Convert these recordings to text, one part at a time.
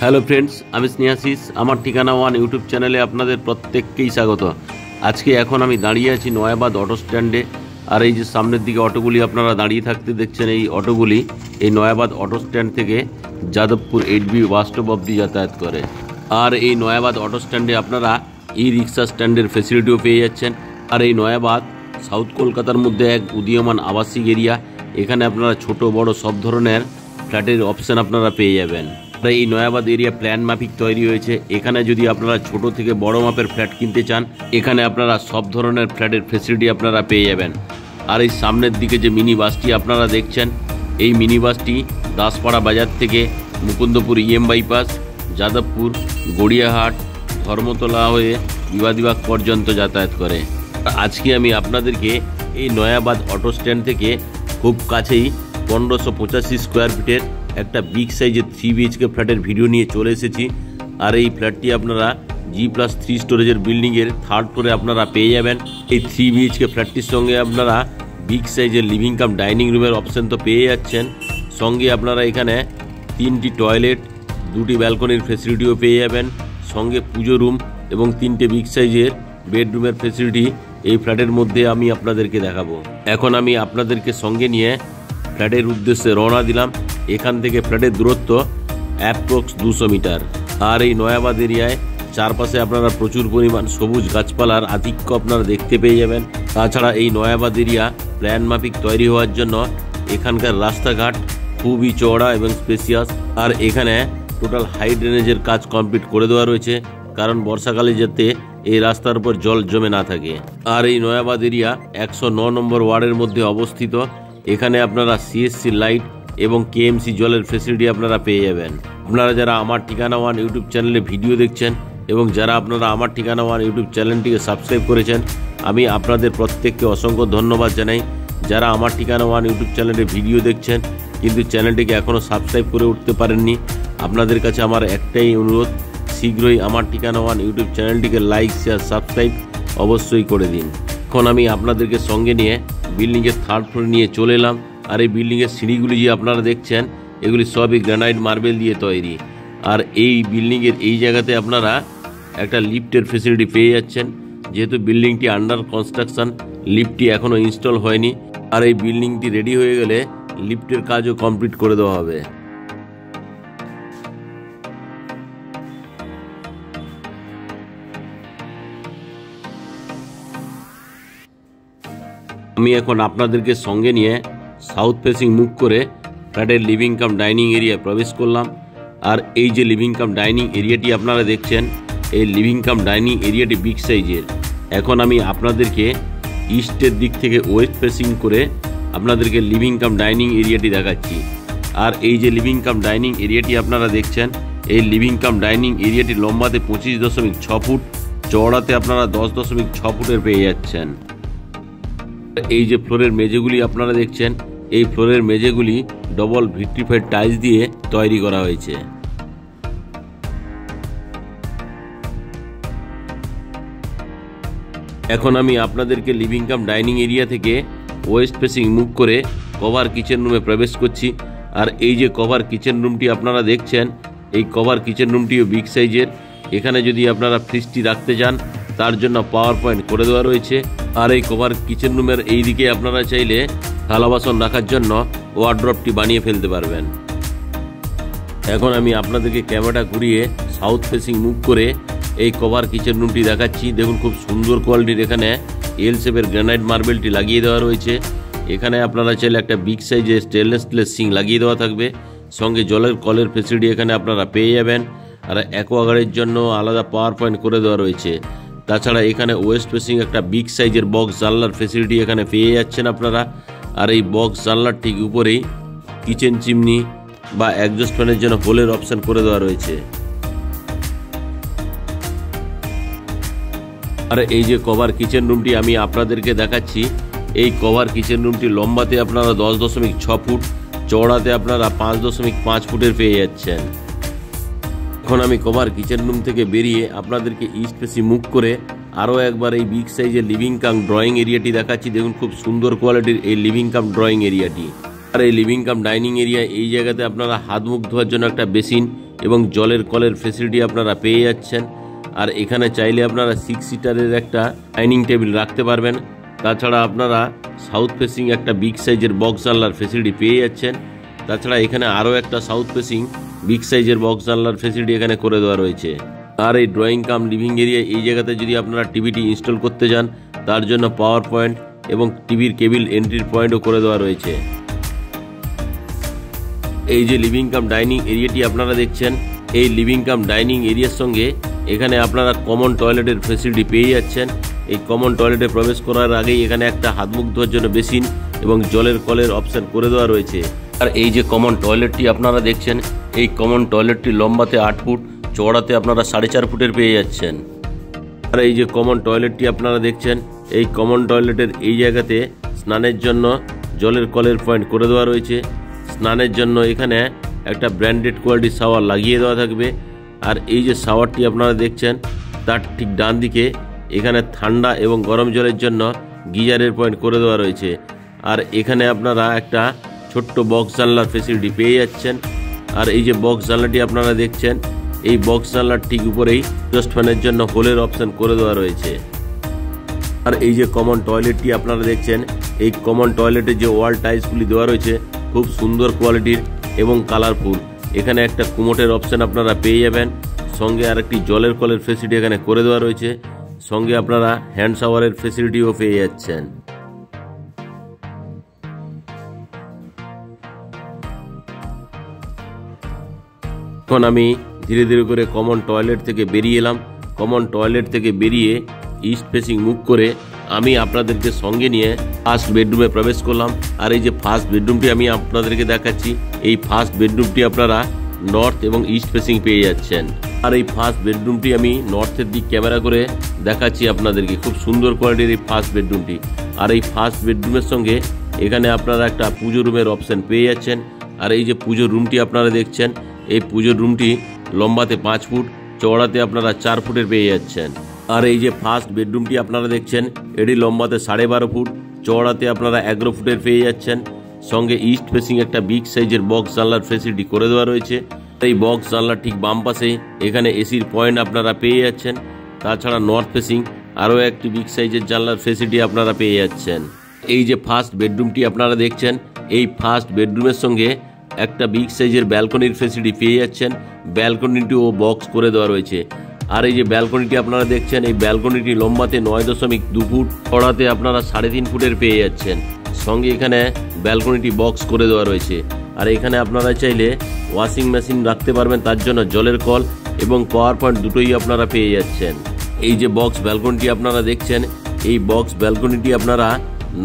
Hello friends, আমি স্নেহাশিস। আমার ঠিকানা ওয়ান ইউটিউব চ্যানেলে আপনাদের প্রত্যেককেই স্বাগত। আজকে এখন আমি দাঁড়িয়ে আছি নয়াবাদ অটো স্ট্যান্ডে। আর এই যে সামনের দিকে অটোগুলি আপনারা দাঁড়িয়ে থাকতে দেখছেন, এই অটোগুলি এই নয়াবাদ অটো স্ট্যান্ড থেকে যাদবপুর 8B বাস স্টপ অবধি যাতায়াত করে। আর এই নয়াবাদ অটো স্ট্যান্ডে আপনারা ই রিক্সা স্ট্যান্ডের ফেসিলিটিও পেয়ে যাচ্ছেন। আর এই নয়াবাদ সাউথ কলকাতার মধ্যে এক উদীয়মান আবাসিক এরিয়া। এখানে আপনারা ছোট বড় সব ধরনের ফ্ল্যাটের অপশান আপনারা পেয়ে যাবেন। এই নয়াবাদ এরিয়া প্ল্যান মাফিক তৈরি হয়েছে। এখানে যদি আপনারা ছোট থেকে বড় মাপের ফ্ল্যাট কিনতে চান, এখানে আপনারা সব ধরনের ফ্ল্যাটের ফেসিলিটি আপনারা পেয়ে যাবেন। আর এই সামনের দিকে যে মিনি বাসটি আপনারা দেখছেন, এই মিনি বাসটি দাসপাড়া বাজার থেকে মুকুন্দপুর EM বাইপাস, যাদবপুর, গড়িয়াহাট, ধর্মতলা হয়ে বিবাদীবাগ পর্যন্ত যাতায়াত করে। আজকে আমি আপনাদেরকে এই নয়াবাদ অটো স্ট্যান্ড থেকে খুব কাছেই 1585 স্কোয়ার ফিটের একটা বিগ সাইজের 3 BHK ফ্ল্যাটের ভিডিও নিয়ে চলে এসেছি। আর এই ফ্ল্যাটটি আপনারা G+3 স্টোরেজের বিল্ডিংয়ের 3rd ফ্লোরে আপনারা পেয়ে যাবেন। এই 3 BHK ফ্ল্যাটটির সঙ্গে আপনারা বিগ সাইজের লিভিং কাম ডাইনিং রুমের অপশান তো পেয়ে যাচ্ছেন। সঙ্গে আপনারা এখানে 3টি টয়লেট, 2টি ব্যালকনির ফেসিলিটিও পেয়ে যাবেন। সঙ্গে পুজো রুম এবং 3টে বিগ সাইজের বেডরুমের ফেসিলিটি এই ফ্ল্যাটের মধ্যে আমি আপনাদেরকে দেখাবো। এখন আমি আপনাদেরকে সঙ্গে নিয়ে ফ্ল্যাটের উদ্দেশ্যে রওনা দিলাম। এখান থেকে ফ্ল্যাটের দূরত্ব অ্যাপ্রক্স 200 মিটার। আর এই নয়াবাদ এরিয়ায় চারপাশে আপনারা প্রচুর পরিমাণ সবুজ গাছপালার আধিক্য আপনারা দেখতে পেয়ে যাবেন। তাছাড়া এই নয়াবাদ এরিয়া প্ল্যান মাফিক তৈরি হওয়ার জন্য এখানকার রাস্তাঘাট খুবই চওড়া এবং স্পেসিয়াস। আর এখানে টোটাল হাই ড্রেনেজের কাজ কমপ্লিট করে দেওয়া রয়েছে, কারণ বর্ষাকালে যাতে এই রাস্তার উপর জল জমে না থাকে। আর এই নয়াবাদ এরিয়া 109 নম্বর ওয়ার্ডের মধ্যে অবস্থিত। এখানে আপনারা CSC লাইট এবং KMC জলের ফেসিলিটি আপনারা পেয়ে যাবেন। আপনারা যারা আমার ঠিকানা ওয়ান ইউটিউব চ্যানেলে ভিডিও দেখছেন এবং যারা আপনারা আমার ঠিকানা ওয়ান ইউটিউব চ্যানেলটিকে সাবস্ক্রাইব করেছেন, আমি আপনাদের প্রত্যেককে অসংখ্য ধন্যবাদ জানাই। যারা আমার ঠিকানা ওয়ান ইউটিউব চ্যানেলে ভিডিও দেখছেন কিন্তু চ্যানেলটিকে এখনও সাবস্ক্রাইব করে উঠতে পারেননি, আপনাদের কাছে আমার একটাই অনুরোধ, শীঘ্রই আমার ঠিকানা ওয়ান ইউটিউব চ্যানেলটিকে লাইক, শেয়ার, সাবস্ক্রাইব অবশ্যই করে দিন। এখন আমি আপনাদেরকে সঙ্গে নিয়ে বিল্ডিংয়ের 3rd ফ্লোরে নিয়ে চলে এলাম। আর এই বিল্ডিংয়ের সিঁড়িগুলি যে আপনারা দেখছেন, এগুলি সবই গ্রানাইট মার্বেল দিয়ে তৈরি। আর এই বিল্ডিংয়ের এই জায়গাতে আপনারা একটা লিফটের ফেসিলিটি পেয়ে যাচ্ছেন। যেহেতু বিল্ডিংটি আন্ডার কনস্ট্রাকশন, লিফটটি এখনও ইনস্টল হয়নি। আর এই বিল্ডিংটি রেডি হয়ে গেলে লিফটের কাজও কমপ্লিট করে দেওয়া হবে। আমি এখন আপনাদেরকে সঙ্গে নিয়ে সাউথ ফেসিং মুভ করে ফ্ল্যাটের লিভিং কাম ডাইনিং এরিয়া প্রবেশ করলাম। আর এই যে লিভিং কাম ডাইনিং এরিয়াটি আপনারা দেখছেন, এই লিভিং কাম ডাইনিং এরিয়াটি বিগ সাইজের। এখন আমি আপনাদেরকে ইস্টের দিক থেকে ওয়েস্ট ফেসিং করে আপনাদেরকে লিভিং কাম ডাইনিং এরিয়াটি দেখাচ্ছি। আর এই যে লিভিং কাম ডাইনিং এরিয়াটি আপনারা দেখছেন, এই লিভিং কাম ডাইনিং এরিয়াটি লম্বাতে 25.6 ফুট, চওড়াতে আপনারা 10.6 ফুটের পেয়ে যাচ্ছেন। এই যে ফ্লোরের মেঝেগুলি আপনারা দেখছেন, এই ফ্লোরের মেঝেগুলি ডবল ভিট্রিফাইড টাইলস দিয়ে তৈরি করা হয়েছে। এখন আমি আপনাদেরকে লিভিং কাম ডাইনিং এরিয়া থেকে ওয়েস্ট ফেসিং মুভ করে কভার কিচেন রুমে প্রবেশ করছি। আর এই যে কভার কিচেন রুমটি আপনারা দেখছেন, এই কভার কিচেন রুমটিও বিগ সাইজের। এখানে যদি আপনারা ফ্রিজটি রাখতে চান, তার জন্য পাওয়ার পয়েন্ট করে দেওয়া রয়েছে। আর এই কভার কিচেন রুমের এই দিকে আপনারা চাইলে থালা বাসন রাখার জন্য ওয়ার্ড্রপটি বানিয়ে ফেলতে পারবেন। এখন আমি আপনাদেরকে ক্যামেরাটা ঘুরিয়ে সাউথ ফেসিং মুভ করে এই কভার কিচেন রুমটি দেখাচ্ছি। দেখুন, খুব সুন্দর কোয়ালিটির এখানে এল শেপের গ্রানাইট মার্বেলটি লাগিয়ে দেওয়া রয়েছে। এখানে আপনারা চাইলে একটা বিগ সাইজের স্টেনলেস স্টিলের সিঙ্ক লাগিয়ে দেওয়া থাকবে। সঙ্গে জলের কলের ফেসিলিটি এখানে আপনারা পেয়ে যাবেন। আর অ্যাকোয়াগার্ডের জন্য আলাদা পাওয়ার পয়েন্ট করে দেওয়া রয়েছে। তাছাড়া এখানে ওয়েস্ট ফেসিং একটা বিগ সাইজের বক্স জানলার ফেসিলিটি এখানে পেয়ে যাচ্ছেন আপনারা। আর এই বক্স জানলার ঠিক উপরেই কিচেন চিমনি বা এক্সস্ট ফ্যানের জন্য হোলের অপশন করে দেওয়া রয়েছে। আর এই যে কভার কিচেন রুমটি আমি আপনাদেরকে দেখাচ্ছি, এই কভার কিচেন রুমটি লম্বাতে আপনারা 10.6 ফুট, চওড়াতে আপনারা 5.5 ফুটের পেয়ে যাচ্ছেন। এখন আমি কভার কিচেন রুম থেকে বেরিয়ে আপনাদেরকে ইস্ট ফেসিং মুভ করে আরও একবার এই বিগ সাইজের লিভিং কাম ড্রয়িং এরিয়াটি দেখাচ্ছি। দেখুন, খুব সুন্দর কোয়ালিটির এই লিভিং কাম ড্রয়িং এরিয়াটি। আর এই লিভিং কাম ডাইনিং এরিয়া এই জায়গাতে আপনারা হাত মুখ ধোয়ার জন্য একটা বেসিন এবং জলের কলের ফেসিলিটি আপনারা পেয়ে যাচ্ছেন। আর এখানে চাইলে আপনারা 6 সিটারের একটা ডাইনিং টেবিল রাখতে পারবেন। তাছাড়া আপনারা সাউথ ফেসিং একটা বিগ সাইজের বক্স জানলার ফেসিলিটি পেয়ে যাচ্ছেন। তাছাড়া এখানে আরও একটা সাউথ ফেসিং বিগ সাইজের বক্স জানলার ফেসিলিটি এখানে করে দেওয়া রয়েছে। আর এই ড্রয়িং কাম লিভিং এরিয়া এই জায়গাতে যদি আপনারা টিভিটি ইনস্টল করতে যান তার জন্য পাওয়ার পয়েন্ট এবং টিভির কেবিল এন্ট্রির পয়েন্টও করে দেওয়া রয়েছে। এই যে লিভিং কাম ডাইনিং এরিয়াটি আপনারা দেখছেন, এই লিভিং কাম ডাইনিং এরিয়ার সঙ্গে এখানে আপনারা কমন টয়লেটের ফেসিলিটি পেয়ে যাচ্ছেন। এই কমন টয়লেটে প্রবেশ করার আগেই এখানে একটা হাত মুখ ধোয়ার জন্য বেসিন এবং জলের কলের অপশন করে দেওয়া রয়েছে। আর এই যে কমন টয়লেটটি আপনারা দেখছেন, এই কমন টয়লেটটি লম্বাতে 8 ফুট, চওড়াতে আপনারা 4.5 ফুটের পেয়ে যাচ্ছেন। আর এই যে কমন টয়লেটটি আপনারা দেখছেন, এই কমন টয়লেটের এই জায়গাতে স্নানের জন্য জলের কলের পয়েন্ট করে দেওয়া রয়েছে। স্নানের জন্য এখানে একটা ব্র্যান্ডেড কোয়ালিটির শাওয়ার লাগিয়ে দেওয়া থাকবে। আর এই যে শাওয়ারটি আপনারা দেখছেন তার ঠিক ডান দিকে এখানে ঠান্ডা এবং গরম জলের জন্য গিজারের পয়েন্ট করে দেওয়া রয়েছে। আর এখানে আপনারা একটা ছোট্ট বক্স জানলার ফেসিলিটি পেয়ে যাচ্ছেন। আর এই যে বক্স জানলাটি আপনারা দেখছেন, এই বক্স জানলার ঠিক উপরেই এক্সস্ট ফ্যানের জন্য হোলের অপশন করে দেওয়া রয়েছে। আর এই যে কমন টয়লেটটি আপনারা দেখছেন, এই কমন টয়লেটের যে ওয়াল টাইলসগুলি দেওয়া রয়েছে খুব সুন্দর কোয়ালিটির এবং কালারফুল। এখানে একটা কুমোটের অপশন আপনারা পেয়ে যাবেন, সঙ্গে আরেকটি জলের কলের ফেসিলিটি এখানে করে দেওয়া রয়েছে। সঙ্গে আপনারা হ্যান্ড শাওয়ারের ফেসিলিটিও পেয়ে যাচ্ছেন। এখন আমি ধীরে ধীরে করে কমন টয়লেট থেকে বেরিয়ে এলাম। কমন টয়লেট থেকে বেরিয়ে ইস্ট ফেসিং মুভ করে আমি আপনাদেরকে সঙ্গে নিয়ে ফার্স্ট বেডরুমে প্রবেশ করলাম। আর এই যে ফার্স্ট বেডরুমটি আমি আপনাদেরকে দেখাচ্ছি, এই ফার্স্ট বেডরুমটি আপনারা নর্থ এবং ইস্ট ফেসিং পেয়ে যাচ্ছেন। আর এই ফার্স্ট বেডরুমটি আমি নর্থের দিক ক্যামেরা করে দেখাচ্ছি আপনাদেরকে। খুব সুন্দর কোয়ালিটির এই ফার্স্ট বেডরুমটি। আর এই ফার্স্ট বেডরুমের সঙ্গে এখানে আপনারা একটা পুজো রুমের অপশন পেয়ে যাচ্ছেন। আর এই যে পুজোর রুমটি আপনারা দেখছেন, এই পুজোর রুমটি লম্বাতে 5 ফুট, চওড়াতে আপনারা 4 ফুটের পেয়ে যাচ্ছেন। আর এই যে ফার্স্ট বেডরুমটি আপনারা দেখছেন, এটি লম্বাতে 12.5 ফুট, চওড়াতে আপনারা 11 ফুটের পেয়ে যাচ্ছেন। সঙ্গে ইস্ট ফেসিং একটা বিগ সাইজের বক্স জানলার ফেসিলিটি করে দেওয়া রয়েছে। এই বক্স জানলার ঠিক বাম পাশে এখানে এসির পয়েন্ট আপনারা পেয়ে যাচ্ছেন। তাছাড়া নর্থ ফেসিং আরও একটি বিগ সাইজের জানলার ফেসিলিটি আপনারা পেয়ে যাচ্ছেন। এই যে ফার্স্ট বেডরুমটি আপনারা দেখছেন, এই ফার্স্ট বেডরুমের সঙ্গে একটা বিগ সাইজের ব্যালকনির ফেসিলিটি পেয়ে যাচ্ছেন। ব্যালকনিটিও বক্স করে দেওয়া রয়েছে। আর এই যে ব্যালকনিটি আপনারা দেখছেন, এই ব্যালকনিটি লম্বাতে 9.2 ফুট, চড়াতে আপনারা 3.5 ফুটের পেয়ে যাচ্ছেন। সঙ্গে এখানে ব্যালকনিটি বক্স করে দেওয়া রয়েছে। আর এখানে আপনারা চাইলে ওয়াশিং মেশিন রাখতে পারবেন, তার জন্য জলের কল এবং পাওয়ার পয়েন্ট দুটোই আপনারা পেয়ে যাচ্ছেন। এই যে বক্স ব্যালকনিটি আপনারা দেখছেন, এই বক্স ব্যালকনিটি আপনারা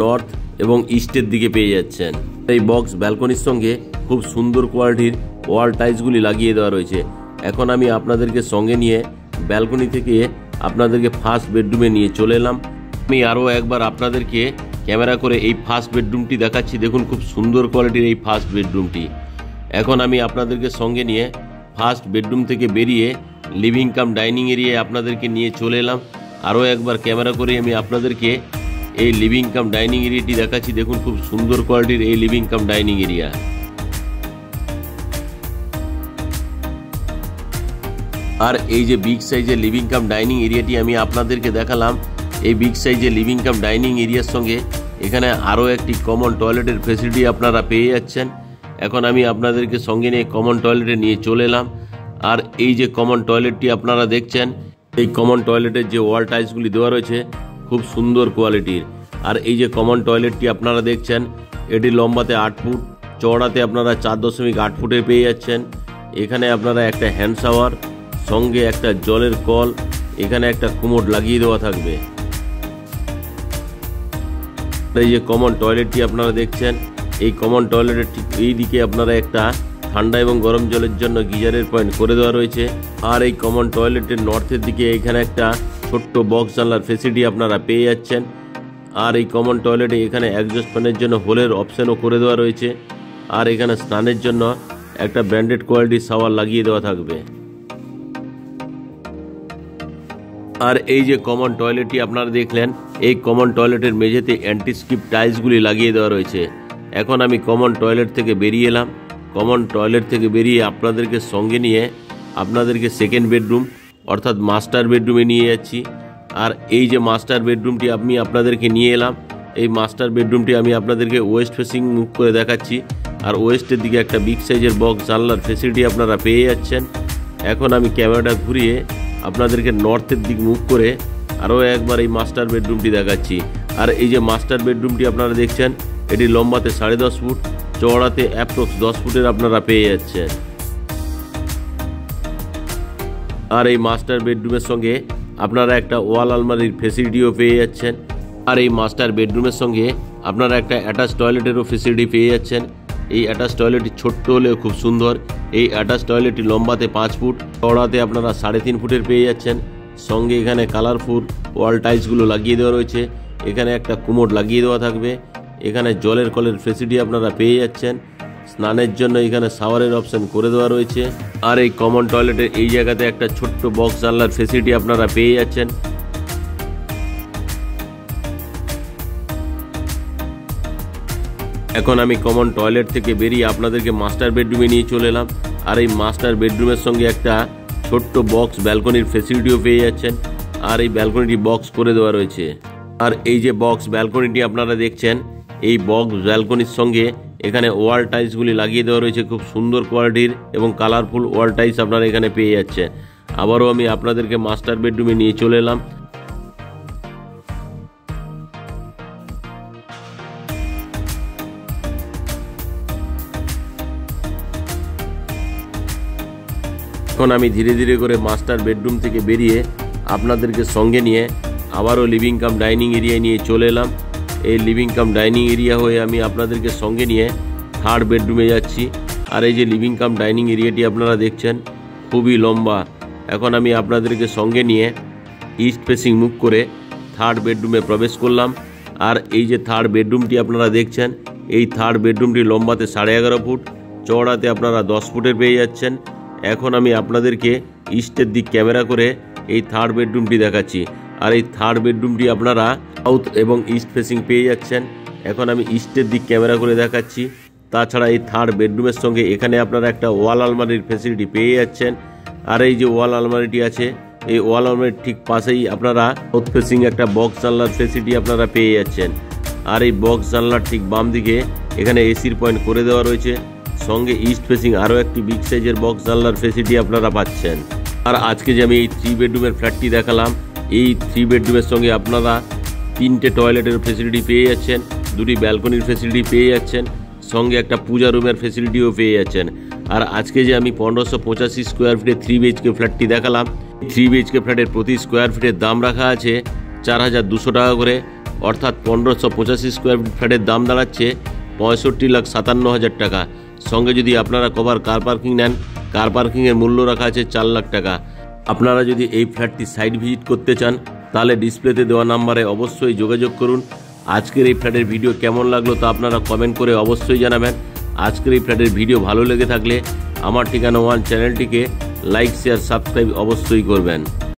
নর্থ এবং ইস্টের দিকে পেয়ে যাচ্ছেন। এই বক্স ব্যালকনির সঙ্গে খুব সুন্দর কোয়ালিটির ওয়াল টাইলসগুলি লাগিয়ে দেওয়া রয়েছে। এখন আমি আপনাদেরকে সঙ্গে নিয়ে ব্যালকনি থেকে আপনাদেরকে ফার্স্ট বেডরুমে নিয়ে চলে এলাম। আমি আরও একবার আপনাদেরকে ক্যামেরা করে এই ফার্স্ট বেডরুমটি দেখাচ্ছি। দেখুন খুব সুন্দর কোয়ালিটির এই ফার্স্ট বেডরুমটি। এখন আমি আপনাদেরকে সঙ্গে নিয়ে ফার্স্ট বেডরুম থেকে বেরিয়ে লিভিং কাম ডাইনিং এরিয়ায় আপনাদেরকে নিয়ে চলে এলাম। আরও একবার ক্যামেরা করে আমি আপনাদেরকে এই লিভিং কাম ডাইনিং এরিয়াটি দেখাচ্ছি। দেখুন খুব সুন্দর কোয়ালিটির এই লিভিং কাম ডাইনিং এরিয়া। আর এই যে বিগ সাইজের লিভিং কাম ডাইনিং এরিয়াটি আমি আপনাদেরকে দেখালাম, এই বিগ সাইজের লিভিং কাম ডাইনিং এরিয়ার সঙ্গে এখানে আরও একটি কমন টয়লেটের ফেসিলিটি আপনারা পেয়ে যাচ্ছেন। এখন আমি আপনাদেরকে সঙ্গে নিয়ে কমন টয়লেটে নিয়ে চলে এলাম। আর এই যে কমন টয়লেটটি আপনারা দেখছেন, এই কমন টয়লেটের যে ওয়াল টাইলসগুলি দেওয়া রয়েছে খুব সুন্দর কোয়ালিটির। আর এই যে কমন টয়লেটটি আপনারা দেখছেন, এটি লম্বাতে 8 ফুট, চওড়াতে আপনারা 4.8 ফুটের পেয়ে যাচ্ছেন। এখানে আপনারা একটা হ্যান্ড শাওয়ার, সঙ্গে একটা জলের কল, এখানে একটা কুমোড লাগিয়ে দেওয়া থাকবে। এই যে কমন টয়লেটটি আপনারা দেখছেন, এই কমন টয়লেটের ঠিক এই দিকে আপনারা একটা ঠান্ডা এবং গরম জলের জন্য গিজারের পয়েন্ট করে দেওয়া রয়েছে। আর এই কমন টয়লেটের নর্থের দিকে এখানে একটা ছোট্ট বক্স জানলার ফেসিলিটি আপনারা পেয়ে যাচ্ছেন। আর এই কমন টয়লেটে এখানে এক্সস্ট ফ্যানের জন্য হোলের অপশনও করে দেওয়া রয়েছে। আর এখানে স্নানের জন্য একটা ব্র্যান্ডেড কোয়ালিটির শাওয়ার লাগিয়ে দেওয়া থাকবে। আর এই যে কমন টয়লেটটি আপনারা দেখলেন, এই কমন টয়লেটের মেঝেতে অ্যান্টিস্কিপ টাইলসগুলি লাগিয়ে দেওয়া রয়েছে। এখন আমি কমন টয়লেট থেকে বেরিয়ে এলাম। কমন টয়লেট থেকে বেরিয়ে আপনাদেরকে সঙ্গে নিয়ে আপনাদেরকে সেকেন্ড বেডরুম অর্থাৎ মাস্টার বেডরুমে নিয়ে যাচ্ছি। আর এই যে মাস্টার বেডরুমটি আমি আপনাদেরকে নিয়ে এলাম, এই মাস্টার বেডরুমটি আমি আপনাদেরকে ওয়েস্ট ফেসিং মুভ করে দেখাচ্ছি। আর ওয়েস্টের দিকে একটা বিগ সাইজের বক্স জানলার ফেসিলিটি আপনারা পেয়ে যাচ্ছেন। এখন আমি ক্যামেরাটা ঘুরিয়ে আপনাদেরকে নর্থের দিক মুভ করে আরও একবার এই মাস্টার বেডরুমটি দেখাচ্ছি। আর এই যে মাস্টার বেডরুমটি আপনারা দেখছেন, এটি লম্বাতে 10.5 ফুট, চওড়াতে অ্যাপ্রক্স 10 ফুটের আপনারা পেয়ে যাচ্ছেন। আর এই মাস্টার বেডরুমের সঙ্গে আপনারা একটা ওয়াল আলমারির ফেসিলিটিও পেয়ে যাচ্ছেন। আর এই মাস্টার বেডরুমের সঙ্গে আপনারা একটা অ্যাটাচ টয়লেটেরও ফেসিলিটি পেয়ে যাচ্ছেন। এই অ্যাটাচ টয়লেটটি ছোট্ট হলেও খুব সুন্দর। এই অ্যাটাচ টয়লেটটি লম্বাতে 5 ফুট, চওড়াতে আপনারা 3.5 ফুটের পেয়ে যাচ্ছেন। সঙ্গে এখানে কালারফুল ওয়াল টাইলসগুলো লাগিয়ে দেওয়া রয়েছে। এখানে একটা কুমোড লাগিয়ে দেওয়া থাকবে। এখানে জলের কলের ফেসিলিটি আপনারা পেয়ে যাচ্ছেন। স্নানের জন্য এখানে শাওয়ারের অপশন করে দেওয়া রয়েছে। আর এই কমন টয়লেটের এই জায়গাতে একটা ছোট্ট বক্স জানলার ফেসিলিটি আপনারা পেয়ে যাচ্ছেন। এখন আমি কমন টয়লেট থেকে বেরিয়ে আপনাদেরকে মাস্টার বেডরুমে নিয়ে চলে এলাম। আর এই মাস্টার বেডরুমের সঙ্গে একটা ছোট্ট বক্স ব্যালকনির ফেসিলিটিও পেয়ে যাচ্ছেন। আর এই ব্যালকনিটি বক্স করে দেওয়া রয়েছে। আর এই যে বক্স ব্যালকনিটি আপনারা দেখছেন, এই বক্স ব্যালকনির সঙ্গে এখানে ওয়াল টাইলসগুলি লাগিয়ে দেওয়া রয়েছে খুব সুন্দর কোয়ালিটির এবং কালারফুল ওয়াল টাইলস আপনারা এখানে পেয়ে যাচ্ছেন। আবারও আমি আপনাদেরকে মাস্টার বেডরুমে নিয়ে চলে এলাম। এখন আমি ধীরে ধীরে করে মাস্টার বেডরুম থেকে বেরিয়ে আপনাদেরকে সঙ্গে নিয়ে আবারও লিভিং কাম ডাইনিং এরিয়ায় নিয়ে চলে এলাম। এই লিভিং কাম ডাইনিং এরিয়া হয়ে আমি আপনাদেরকে সঙ্গে নিয়ে থার্ড বেডরুমে যাচ্ছি। আর এই যে লিভিং কাম ডাইনিং এরিয়াটি আপনারা দেখছেন, খুবই লম্বা। এখন আমি আপনাদেরকে সঙ্গে নিয়ে ইস্ট ফেসিং মুভ করে থার্ড বেডরুমে প্রবেশ করলাম। আর এই যে থার্ড বেডরুমটি আপনারা দেখছেন, এই থার্ড বেডরুমটি লম্বাতে 11.5 ফুট, চওড়াতে আপনারা 10 ফুটের পেয়ে যাচ্ছেন। এখন আমি আপনাদেরকে ইস্টের দিক ক্যামেরা করে এই থার্ড বেডরুমটি দেখাচ্ছি। আর এই থার্ড বেডরুমটি আপনারা সাউথ এবং ইস্ট ফেসিং পেয়ে যাচ্ছেন। এখন আমি ইস্টের দিক ক্যামেরা করে দেখাচ্ছি। তাছাড়া এই থার্ড বেডরুমের সঙ্গে এখানে আপনারা একটা ওয়াল আলমারির ফেসিলিটি পেয়ে যাচ্ছেন। আর এই যে ওয়াল আলমারিটি আছে, এই ওয়াল আলমারির ঠিক পাশেই আপনারা সাউথ ফেসিং একটা বক্স জানলার ফেসিলিটি আপনারা পেয়ে যাচ্ছেন। আর এই বক্স জানলার ঠিক বাম দিকে এখানে এসির পয়েন্ট করে দেওয়া রয়েছে। সঙ্গে ইস্ট ফেসিং আরও একটি বিগ সাইজের বক্স জানলার ফেসিলিটি আপনারা পাচ্ছেন। আর আজকে যে আমি এই 3 বেডরুমের ফ্ল্যাটটি দেখালাম, এই 3 বেডরুমের সঙ্গে আপনারা 3টে টয়লেটের ফেসিলিটি পেয়ে যাচ্ছেন, 2টি ব্যালকনির ফেসিলিটি পেয়ে যাচ্ছেন, সঙ্গে একটা পূজা রুমের ফেসিলিটিও পেয়ে যাচ্ছেন। আর আজকে যে আমি 1585 স্কোয়ার ফিটে 3 BHK ফ্ল্যাটটি দেখালাম, 3 BHK ফ্ল্যাটের প্রতি স্কোয়ার ফিটের দাম রাখা আছে 4,200 টাকা করে। অর্থাৎ 1585 স্কোয়ার ফিট ফ্ল্যাটের দাম দাঁড়াচ্ছে 65,57,000 টাকা। সঙ্গে যদি আপনারা কভার কার পার্কিং নেন, কার পার্কিংয়ের মূল্য রাখা আছে 4 লাখ টাকা। আপনারা যদি এই ফ্ল্যাটটি সাইট ভিজিট করতে চান, তাহলে ডিসপ্লেতে দেওয়া নাম্বারে অবশ্যই যোগাযোগ করুন। আজকের এই ফ্ল্যাটের ভিডিও কেমন লাগলো তা আপনারা কমেন্ট করে অবশ্যই জানাবেন। আজকের এই ফ্ল্যাটের ভিডিও ভালো লেগে থাকলে আমার ঠিকানা ওয়ান চ্যানেলটিকে লাইক, শেয়ার, সাবস্ক্রাইব অবশ্যই করবেন।